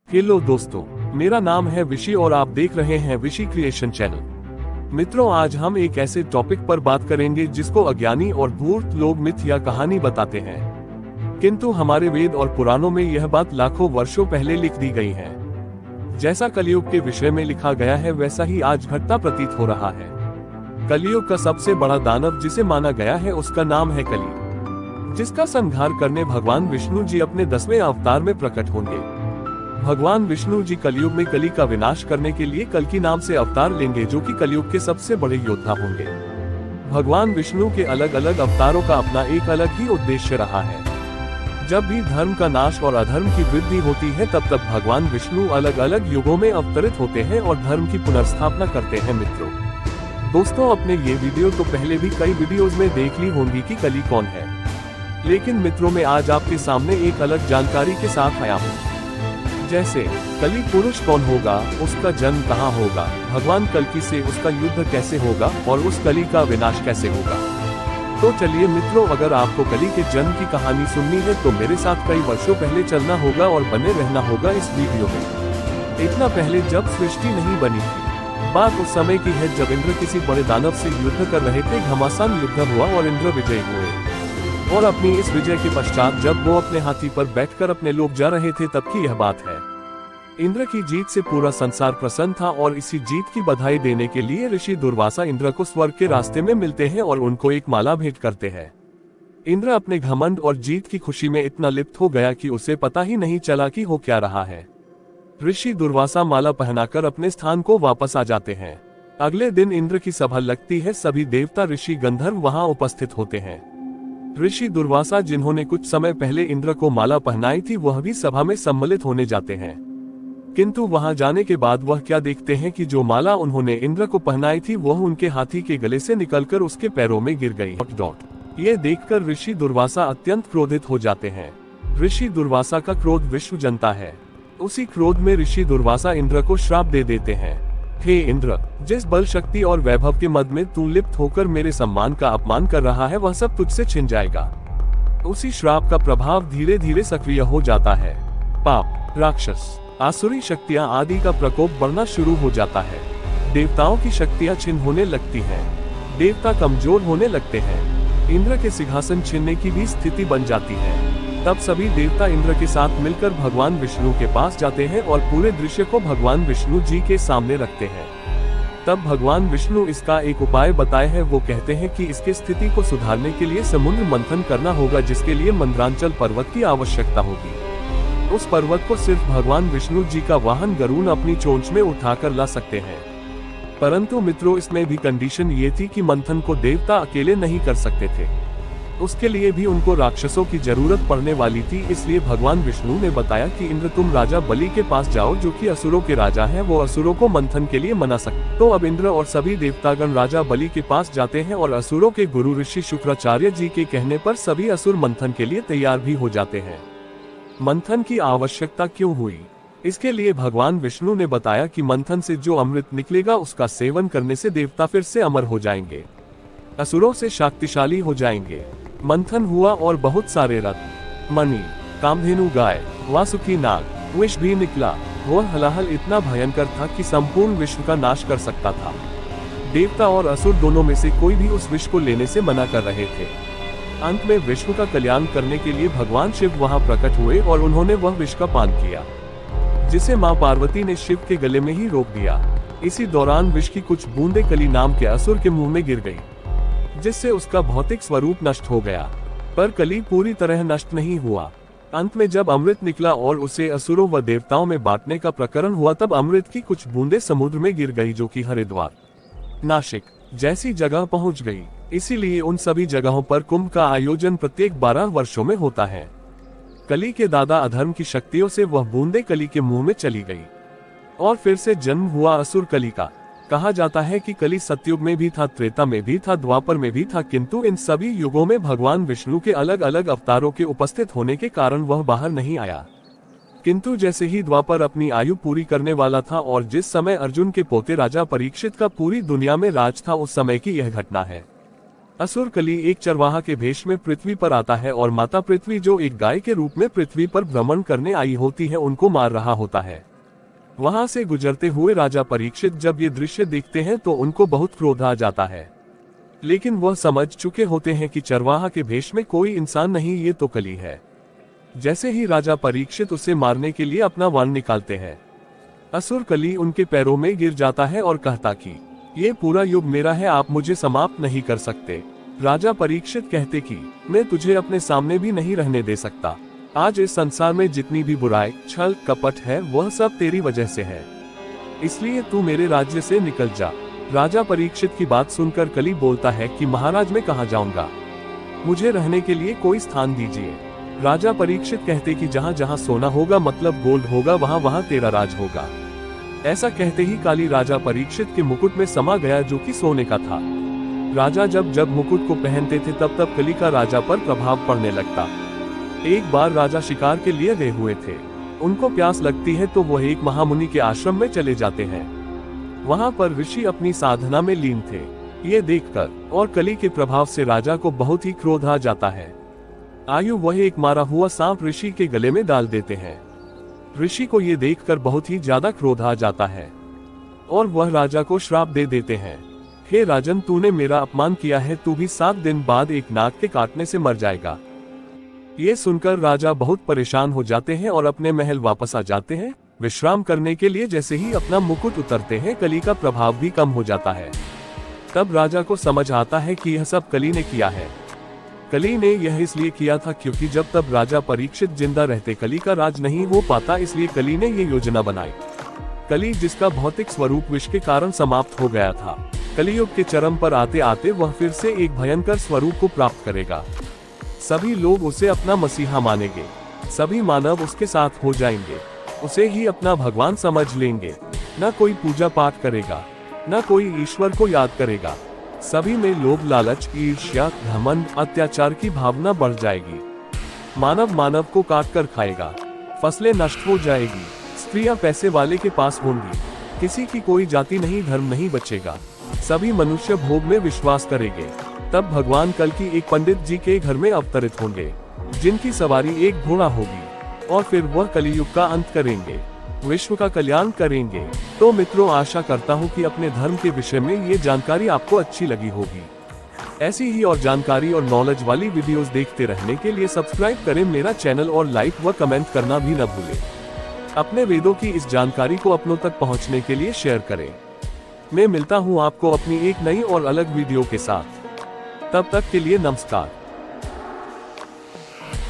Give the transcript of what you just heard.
Hello दोस्तों, मेरा नाम है विशी और आप देख रहे हैं विशी क्रिएशन चैनल। मित्रों, आज हम एक ऐसे टॉपिक पर बात करेंगे जिसको अज्ञानी और धूर्त लोग मिथ या कहानी बताते हैं, किंतु हमारे वेद और पुराणों में यह बात लाखों वर्षों पहले लिख दी गई है। जैसा कलयुग के विषय में लिखा गया है वैसा ही आज घटता प्रतीत हो रहा है। कलयुग का सबसे बड़ा दानव जिसे माना गया है उसका नाम है कली, जिसका संहार करने भगवान विष्णु जी अपने 10वें अवतार में प्रकट होंगे। भगवान विष्णु जी कलयुग में कली का विनाश करने के लिए कल्कि नाम से अवतार लेंगे, जो कि कलयुग के सबसे बड़े योद्धा होंगे। भगवान विष्णु के अलग अलग अवतारों का अपना एक अलग ही उद्देश्य रहा है। जब भी धर्म का नाश और अधर्म की वृद्धि होती है तब तब भगवान विष्णु अलग अलग युगों में अवतरित होते हैं और धर्म की पुनर्स्थापना करते हैं। मित्रों, दोस्तों, अपने ये वीडियो तो पहले भी कई वीडियोज में देख ली होंगी कि कली कौन है, लेकिन मित्रों मैं आज आपके सामने एक अलग जानकारी के साथ आया हूँ। जैसे कली पुरुष कौन होगा, उसका जन्म कहाँ होगा, भगवान कल्कि से उसका युद्ध कैसे होगा और उस कली का विनाश कैसे होगा। तो चलिए मित्रों, अगर आपको कली के जन्म की कहानी सुननी है तो मेरे साथ कई वर्षों पहले चलना होगा और बने रहना होगा इस वीडियो में। इतना पहले जब सृष्टि नहीं बनी थी, बात उस समय की है जब इंद्र किसी बड़े दानव से युद्ध कर रहे थे। घमासान युद्ध हुआ और इंद्र विजयी हुए, और अपनी इस विजय के पश्चात जब वो अपने हाथी पर बैठकर अपने लोग जा रहे थे तब की यह बात है। इंद्र की जीत से पूरा संसार प्रसन्न था और इसी जीत की बधाई देने के लिए ऋषि दुर्वासा इंद्र को स्वर्ग के रास्ते में मिलते हैं और उनको एक माला भेंट करते हैं। इंद्र अपने घमंड और जीत की खुशी में इतना लिप्त हो गया कि उसे पता ही नहीं चला कि हो क्या रहा है। ऋषि दुर्वासा माला पहनाकर अपने स्थान को वापस आ जाते हैं। अगले दिन इंद्र की सभा लगती है। सभी देवता, ऋषि, गंधर्व वहां उपस्थित होते हैं। ऋषि दुर्वासा, जिन्होंने कुछ समय पहले इंद्र को माला पहनाई थी, वह भी सभा में सम्मिलित होने जाते हैं। किंतु वहां जाने के बाद वह क्या देखते हैं कि जो माला उन्होंने इंद्र को पहनाई थी वह उनके हाथी के गले से निकलकर उसके पैरों में गिर गई। ये देखकर ऋषि दुर्वासा अत्यंत क्रोधित हो जाते हैं। ऋषि दुर्वासा का क्रोध विश्व जनता है। उसी क्रोध में ऋषि दुर्वासा इंद्र को श्राप दे देते हैं। हे इंद्र, जिस बल, शक्ति और वैभव के मद में तू लिप्त होकर मेरे सम्मान का अपमान कर रहा है वह सब तुझसे छिन जाएगा। उसी श्राप का प्रभाव धीरे धीरे सक्रिय हो जाता है। पाप, राक्षस, आसुरी शक्तियां आदि का प्रकोप बढ़ना शुरू हो जाता है। देवताओं की शक्तियां छिन होने लगती हैं। देवता कमजोर होने लगते हैं। इंद्र के सिंहासन छीनने की भी स्थिति बन जाती है। तब सभी देवता इंद्र के साथ मिलकर भगवान विष्णु के पास जाते हैं और पूरे दृश्य को भगवान विष्णु जी के सामने रखते हैं। तब भगवान विष्णु इसका एक उपाय बताए हैं। वो कहते हैं कि इसके स्थिति को सुधारने के लिए समुद्र मंथन करना होगा, जिसके लिए मंद्रांचल पर्वत की आवश्यकता होगी। उस पर्वत को सिर्फ भगवान विष्णु जी का वाहन गरुड़ अपनी चोंच में उठाकर ला सकते हैं। परंतु मित्रों, इसमें भी कंडीशन ये थी कि मंथन को देवता अकेले नहीं कर सकते थे। उसके लिए भी उनको राक्षसों की जरूरत पड़ने वाली थी। इसलिए भगवान विष्णु ने बताया कि इंद्र, तुम राजा बलि के पास जाओ, जो कि असुरों के राजा हैं। वो असुरों को मंथन के लिए मना सकते। तो अब इंद्र और सभी देवतागण राजा बलि के पास जाते हैं और असुरों के गुरु ऋषि शुक्राचार्य जी के कहने पर सभी असुर मंथन के लिए तैयार भी हो जाते हैं। मंथन की आवश्यकता क्यों हुई? इसके लिए भगवान विष्णु ने बताया कि मंथन से जो अमृत निकलेगा उसका सेवन करने से देवता फिर से अमर हो जाएंगे, असुरों से शक्तिशाली हो जाएंगे। मंथन हुआ और बहुत सारे रत्न, मणि, कामधेनु गाय, वासुकी नाग, विष भी निकला। वह हलाहल इतना भयंकर था कि संपूर्ण विश्व का नाश कर सकता था। देवता और असुर दोनों में से कोई भी उस विष को लेने से मना कर रहे थे। अंत में विश्व का कल्याण करने के लिए भगवान शिव वहां प्रकट हुए और उन्होंने वह विष का पान किया, जिसे मां पार्वती ने शिव के गले में ही रोक दिया। इसी दौरान विष की कुछ बूंदें कली नाम के असुर के मुंह में गिर गई, जिससे उसका भौतिक स्वरूप नष्ट हो गया। पर कली पूरी तरह नष्ट नहीं हुआ। अंत में जब अमृत निकला और उसे असुरों व देवताओं में बांटने का प्रकरण हुआ तब अमृत की कुछ बूंदें समुद्र में गिर गई, जो कि हरिद्वार, नासिक जैसी जगह पहुंच गई। इसीलिए उन सभी जगहों पर कुंभ का आयोजन प्रत्येक 12 वर्षों में होता है। कली के दादा अधर्म की शक्तियों से वह बूंदे कली के मुंह में चली गई और फिर से जन्म हुआ असुर कली का। कहा जाता है कि कली सतयुग में भी था, त्रेता में भी था, द्वापर में भी था, किंतु इन सभी युगों में भगवान विष्णु के अलग अलग अवतारों के उपस्थित होने के कारण वह बाहर नहीं आया। किंतु जैसे ही द्वापर अपनी आयु पूरी करने वाला था और जिस समय अर्जुन के पोते राजा परीक्षित का पूरी दुनिया में राज था, उस समय की यह घटना है। असुर कली एक चरवाहा के भेष में पृथ्वी पर आता है और माता पृथ्वी जो एक गाय के रूप में पृथ्वी पर भ्रमण करने आई होती है उनको मार रहा होता है। वहां से गुजरते हुए राजा परीक्षित जब ये दृश्य देखते हैं तो उनको बहुत क्रोध आ जाता है, लेकिन वह समझ चुके होते हैं कि चरवाहा के भेष में कोई इंसान नहीं, ये तो कली है। जैसे ही राजा परीक्षित उसे मारने के लिए अपना बाण निकालते हैं, असुर कली उनके पैरों में गिर जाता है और कहता कि ये पूरा युग मेरा है, आप मुझे समाप्त नहीं कर सकते। राजा परीक्षित कहते कि मैं तुझे अपने सामने भी नहीं रहने दे सकता। आज इस संसार में जितनी भी बुराई, छल, कपट है वह सब तेरी वजह से है, इसलिए तू मेरे राज्य से निकल जा। राजा परीक्षित की बात सुनकर कली बोलता है कि महाराज मैं कहाँ जाऊंगा, मुझे रहने के लिए कोई स्थान दीजिए। राजा परीक्षित कहते कि जहाँ जहाँ सोना होगा मतलब गोल्ड होगा, वहाँ वहाँ तेरा राज होगा। ऐसा कहते ही काली राजा परीक्षित के मुकुट में समा गया जो कि सोने का था। राजा जब जब मुकुट को पहनते थे तब तब कली का राजा पर प्रभाव पड़ने लगता। एक बार राजा शिकार के लिए गए हुए थे, उनको प्यास लगती है तो वह एक महामुनि के आश्रम में चले जाते हैं। वहां पर ऋषि अपनी साधना में लीन थे। ये देखकर और कली के प्रभाव से राजा को बहुत ही क्रोध आ जाता है। आयु वह एक मारा हुआ सांप ऋषि के गले में डाल देते हैं। ऋषि को ये देखकर बहुत ही ज्यादा क्रोध आ जाता है और वह राजा को श्राप दे देते हैं, हे राजन तूने मेरा अपमान किया है, तू भी 7 दिन बाद एक नाग के काटने से मर जाएगा। ये सुनकर राजा बहुत परेशान हो जाते हैं और अपने महल वापस आ जाते हैं विश्राम करने के लिए। जैसे ही अपना मुकुट उतरते हैं कली का प्रभाव भी कम हो जाता है। तब राजा को समझ आता है कि यह सब कली ने किया है। कली ने यह इसलिए किया था क्योंकि जब तब राजा परीक्षित जिंदा रहते कली का राज नहीं हो पाता, इसलिए कली ने ये योजना बनाई। कली जिसका भौतिक स्वरूप विष के कारण समाप्त हो गया था, कलियुग के चरम पर आते आते वह फिर से एक भयंकर स्वरूप को प्राप्त करेगा। सभी लोग उसे अपना मसीहा मानेंगे, सभी मानव उसके साथ हो जाएंगे, उसे ही अपना भगवान समझ लेंगे। न कोई पूजा पाठ करेगा, न कोई ईश्वर को याद करेगा। सभी में लोभ, लालच, ईर्ष्या, घमंड, अत्याचार की भावना बढ़ जाएगी। मानव मानव को काट कर खाएगा, फसलें नष्ट हो जाएगी, स्त्रियां पैसे वाले के पास होंगी, किसी की कोई जाति नहीं, धर्म नहीं बचेगा, सभी मनुष्य भोग में विश्वास करेंगे। तब भगवान कल की एक पंडित जी के घर में अवतरित होंगे, जिनकी सवारी एक घोड़ा होगी और फिर वह कलियुग का अंत करेंगे, विश्व का कल्याण करेंगे। तो मित्रों, आशा करता हूँ कि अपने धर्म के विषय में ये जानकारी आपको अच्छी लगी होगी। ऐसी ही और जानकारी और नॉलेज वाली वीडियोस देखते रहने के लिए सब्सक्राइब करें मेरा चैनल और लाइक व कमेंट करना भी न भूलें। अपने वेदों की इस जानकारी को अपनों तक पहुँचने के लिए शेयर करें। मैं मिलता हूँ आपको अपनी एक नई और अलग वीडियो के साथ। तब तक के लिए नमस्कार।